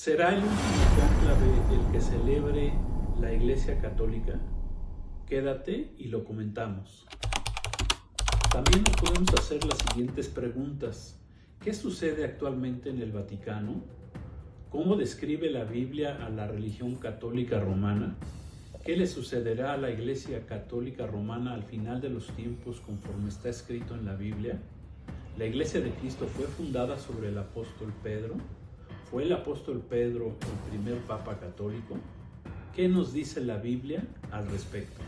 ¿Será el último cónclave el que celebre la Iglesia Católica? Quédate y lo comentamos. También nos podemos hacer las siguientes preguntas. ¿Qué sucede actualmente en el Vaticano? ¿Cómo describe la Biblia a la religión católica romana? ¿Qué le sucederá a la Iglesia Católica Romana al final de los tiempos conforme está escrito en la Biblia? ¿La Iglesia de Cristo fue fundada sobre el apóstol Pedro? ¿Fue el apóstol Pedro el primer papa católico? ¿Qué nos dice la Biblia al respecto?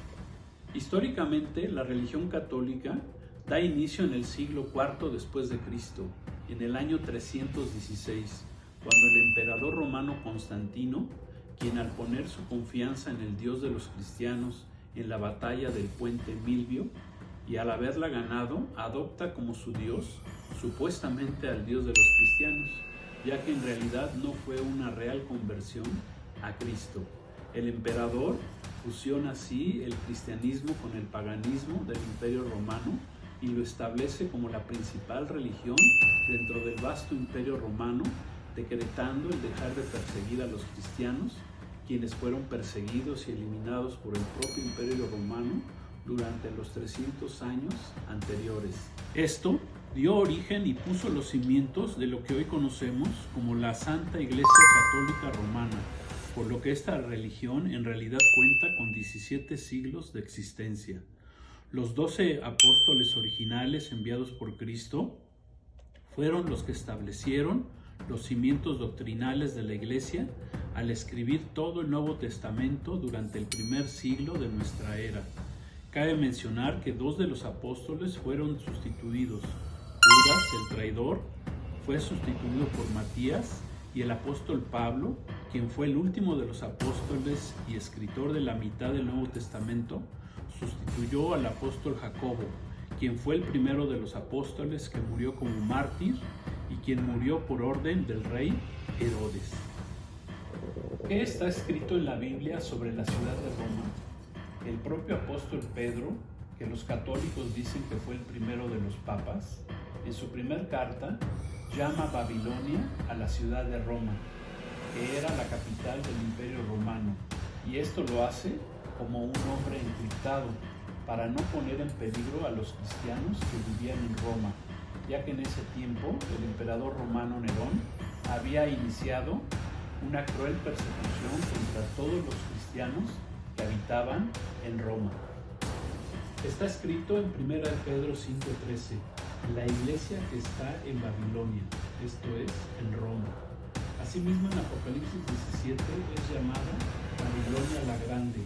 Históricamente, la religión católica da inicio en el siglo IV después de Cristo, en el año 316, cuando el emperador romano Constantino, quien al poner su confianza en el Dios de los cristianos en la batalla del puente Milvio, y al haberla ganado, adopta como su Dios, supuestamente al Dios de los cristianos, ya que en realidad no fue una real conversión a Cristo. El emperador fusiona así el cristianismo con el paganismo del Imperio Romano y lo establece como la principal religión dentro del vasto Imperio Romano, decretando el dejar de perseguir a los cristianos, quienes fueron perseguidos y eliminados por el propio Imperio Romano durante los 300 años anteriores. Esto dio origen y puso los cimientos de lo que hoy conocemos como la Santa Iglesia Católica Romana, por lo que esta religión en realidad cuenta con 17 siglos de existencia. Los 12 apóstoles originales enviados por Cristo fueron los que establecieron los cimientos doctrinales de la Iglesia al escribir todo el Nuevo Testamento durante el primer siglo de nuestra era. Cabe mencionar que 2 de los apóstoles fueron sustituidos. Judas, el traidor, fue sustituido por Matías, y el apóstol Pablo, quien fue el último de los apóstoles y escritor de la mitad del Nuevo Testamento, sustituyó al apóstol Jacobo, quien fue el primero de los apóstoles que murió como mártir y quien murió por orden del rey Herodes. ¿Qué está escrito en la Biblia sobre la ciudad de Roma? El propio apóstol Pedro, que los católicos dicen que fue el primero de los papas, en su primer carta llama Babilonia a la ciudad de Roma, que era la capital del Imperio Romano, y esto lo hace como un nombre encriptado para no poner en peligro a los cristianos que vivían en Roma, ya que en ese tiempo el emperador romano Nerón había iniciado una cruel persecución contra todos los cristianos que habitaban en Roma. Está escrito en 1 Pedro 5:13, la iglesia que está en Babilonia, esto es, en Roma. Asimismo, en Apocalipsis 17 es llamada Babilonia la Grande,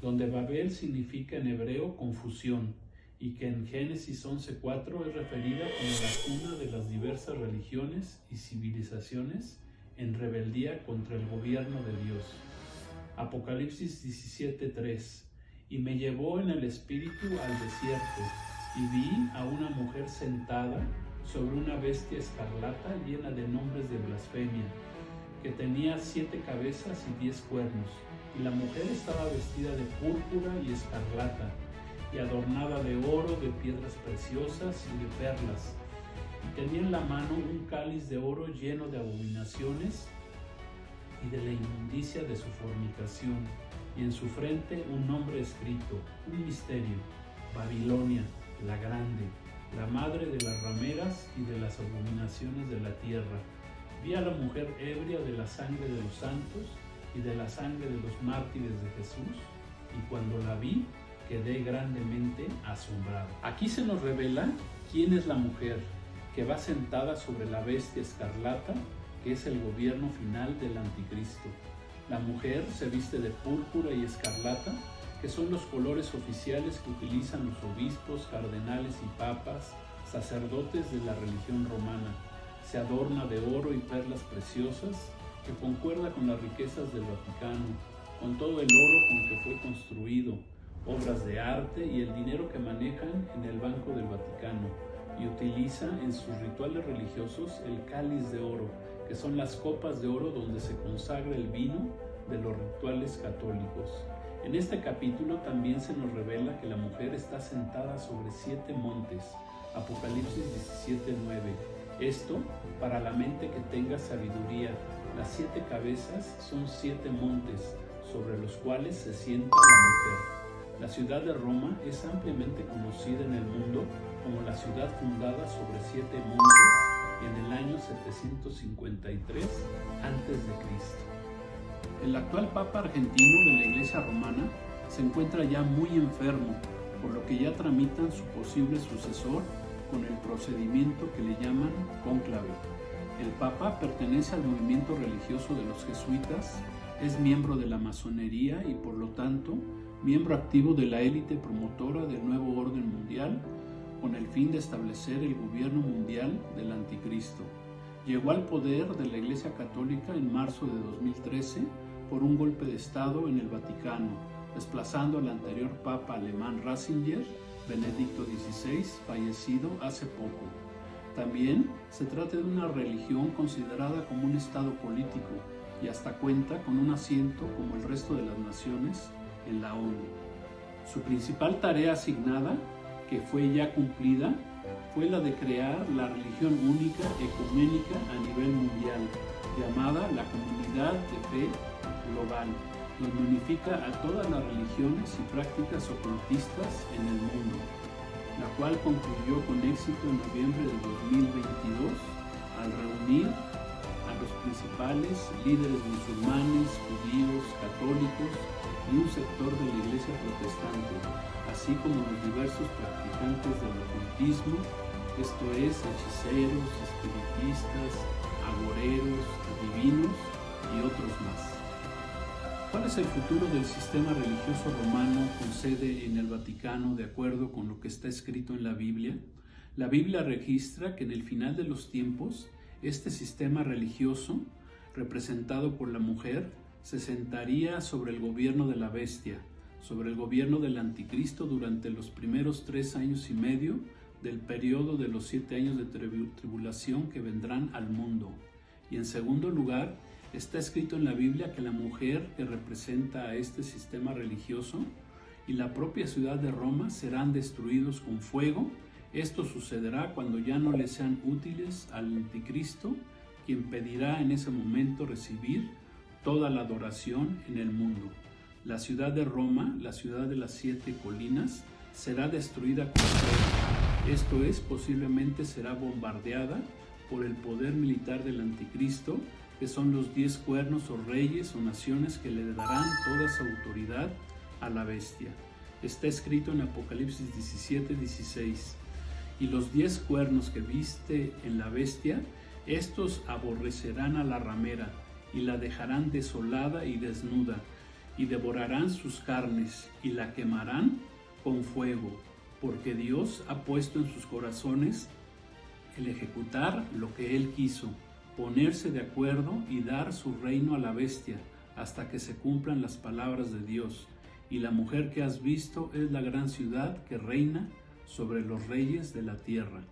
donde Babel significa en hebreo confusión, y que en Génesis 11:4 es referida como la cuna de las diversas religiones y civilizaciones en rebeldía contra el gobierno de Dios. Apocalipsis 17:3, y me llevó en el espíritu al desierto, y vi a una mujer sentada sobre una bestia escarlata llena de nombres de blasfemia, que tenía 7 cabezas y 10 cuernos, y la mujer estaba vestida de púrpura y escarlata, y adornada de oro, de piedras preciosas y de perlas, y tenía en la mano un cáliz de oro lleno de abominaciones y de la inmundicia de su fornicación, y en su frente un nombre escrito, un misterio: Babilonia la Grande, la madre de las rameras y de las abominaciones de la tierra. Vi a la mujer ebria de la sangre de los santos y de la sangre de los mártires de Jesús, y cuando la vi, quedé grandemente asombrado. Aquí se nos revela quién es la mujer que va sentada sobre la bestia escarlata, que es el gobierno final del anticristo. La mujer se viste de púrpura y escarlata, que son los colores oficiales que utilizan los obispos, cardenales y papas, sacerdotes de la religión romana. Se adorna de oro y perlas preciosas, que concuerda con las riquezas del Vaticano, con todo el oro con que fue construido, obras de arte y el dinero que manejan en el Banco del Vaticano, y utiliza en sus rituales religiosos el cáliz de oro, que son las copas de oro donde se consagra el vino de los rituales católicos. En este capítulo también se nos revela que la mujer está sentada sobre 7 montes, Apocalipsis 17:9. Esto para la mente que tenga sabiduría, Las 7 cabezas son 7 montes sobre los cuales se sienta la mujer. La ciudad de Roma es ampliamente conocida en el mundo como la ciudad fundada sobre 7 montes en el año 753 a.C. El actual Papa argentino de la Iglesia Romana se encuentra ya muy enfermo, por lo que ya tramitan su posible sucesor con el procedimiento que le llaman cónclave. El Papa pertenece al movimiento religioso de los jesuitas, es miembro de la masonería y por lo tanto miembro activo de la élite promotora del nuevo orden mundial con el fin de establecer el gobierno mundial del anticristo. Llegó al poder de la Iglesia Católica en marzo de 2013 por un golpe de Estado en el Vaticano, desplazando al anterior Papa alemán Ratzinger, Benedicto XVI, fallecido hace poco. También se trata de una religión considerada como un estado político y hasta cuenta con un asiento como el resto de las naciones en la ONU. Su principal tarea asignada, que fue ya cumplida, fue la de crear la religión única ecuménica a nivel mundial, llamada la Comunidad de Fe Global, donde unifica a todas las religiones y prácticas ocultistas en el mundo, la cual concluyó con éxito en noviembre de 2022 al reunir a los principales líderes musulmanes, judíos, católicos y un sector de la Iglesia protestante, así como los diversos practicantes del ocultismo, esto es, hechiceros, espiritistas, agoreros, adivinos y otros más. ¿Cuál es el futuro del sistema religioso romano con sede en el Vaticano de acuerdo con lo que está escrito en la Biblia? La Biblia registra que en el final de los tiempos, este sistema religioso, representado por la mujer, se sentaría sobre el gobierno de la bestia, sobre el gobierno del anticristo durante los primeros 3 años y medio del periodo de los 7 años de tribulación que vendrán al mundo. Y en segundo lugar, está escrito en la Biblia que la mujer que representa a este sistema religioso y la propia ciudad de Roma serán destruidos con fuego. Esto sucederá cuando ya no le sean útiles al anticristo, quien pedirá en ese momento recibir toda la adoración en el mundo. La ciudad de Roma, la ciudad de las 7 colinas, será destruida con fuego. Esto es, posiblemente será bombardeada por el poder militar del anticristo, que son los 10 cuernos o reyes o naciones que le darán toda su autoridad a la bestia. Está escrito en Apocalipsis 17:16. Y los 10 cuernos que viste en la bestia, estos aborrecerán a la ramera y la dejarán desolada y desnuda, y devorarán sus carnes y la quemarán con fuego, porque Dios ha puesto en sus corazones el ejecutar lo que Él quiso, ponerse de acuerdo y dar su reino a la bestia hasta que se cumplan las palabras de Dios. Y la mujer que has visto es la gran ciudad que reina sobre los reyes de la tierra.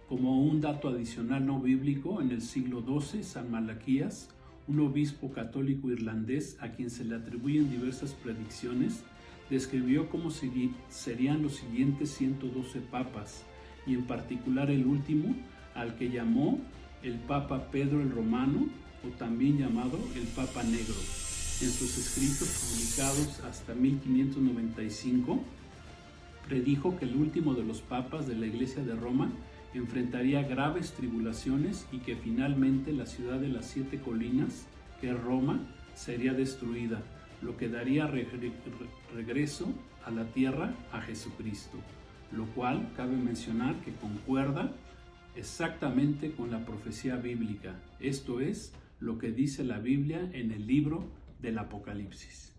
Como un dato adicional no bíblico, en el siglo XII, San Malaquías, un obispo católico irlandés a quien se le atribuyen diversas predicciones, describió cómo serían los siguientes 112 papas, y en particular el último, al que llamó el Papa Pedro el Romano, o también llamado el Papa Negro. En sus escritos publicados hasta 1595, predijo que el último de los papas de la Iglesia de Roma enfrentaría graves tribulaciones y que finalmente la ciudad de las 7 colinas, que es Roma, sería destruida, lo que daría regreso a la tierra a Jesucristo, lo cual cabe mencionar que concuerda exactamente con la profecía bíblica, esto es, lo que dice la Biblia en el libro del Apocalipsis.